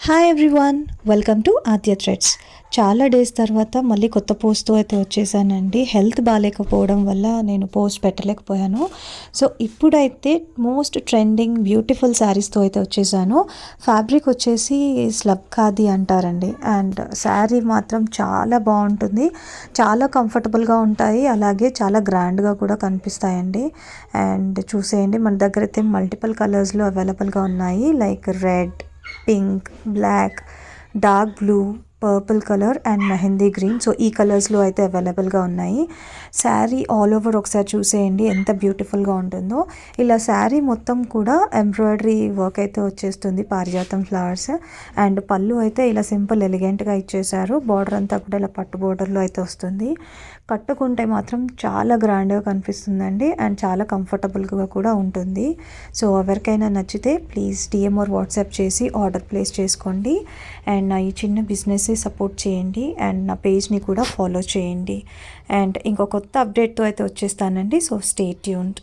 Hi everyone, welcome to Aadya threads. చాలా days తర్వాత మళ్ళీ కొత్త పోస్ట్తో అయితే వచ్చేసానండి. హెల్త్ బాగాలేకపోవడం వల్ల నేను పోస్ట్ పెట్టలేకపోయాను. సో ఇప్పుడైతే మోస్ట్ ట్రెండింగ్ బ్యూటిఫుల్ శారీస్తో అయితే వచ్చేసాను. ఫ్యాబ్రిక్ వచ్చేసి స్లబ్ ఖాదీ అంటారండి. అండ్ శారీ మాత్రం చాలా బాగుంటుంది, చాలా కంఫర్టబుల్గా ఉంటాయి, అలాగే చాలా గ్రాండ్గా కూడా కనిపిస్తాయండి. అండ్ చూసేయండి, మన దగ్గర అయితే మల్టిపుల్ కలర్స్లో అవైలబుల్గా ఉన్నాయి. Like red, pink, black, dark blue, purple colour and mehndi green. So ఈ కలర్స్లో అయితే అవైలబుల్గా ఉన్నాయి. శారీ ఆల్ ఓవర్ ఒకసారి చూసేయండి ఎంత బ్యూటిఫుల్గా ఉంటుందో. ఇలా శారీ మొత్తం కూడా ఎంబ్రాయిడరీ వర్క్ అయితే వచ్చేస్తుంది, పారిజాతం ఫ్లవర్స్. అండ్ పళ్ళు అయితే ఇలా సింపుల్ ఎలిగెంట్గా ఇచ్చేసారు. బార్డర్ అంతా కూడా ఇలా పట్టు బార్డర్లో అయితే వస్తుంది. కట్టుకుంటే మాత్రం చాలా గ్రాండ్గా కనిపిస్తుందండి అండ్ చాలా కంఫర్టబుల్గా కూడా ఉంటుంది. సో ఎవరికైనా నచ్చితే ప్లీజ్ డిఎం ఆర్ వాట్సాప్ చేసి ఆర్డర్ ప్లేస్ చేసుకోండి. అండ్ నా ఈ చిన్న బిజినెస్ సపోర్ట్ చేయండి అండ్ నా పేజ్ని కూడా ఫాలో చేయండి. అండ్ ఇంకో కొత్త అప్డేట్తో అయితే వచ్చేస్తానండి. So stay tuned.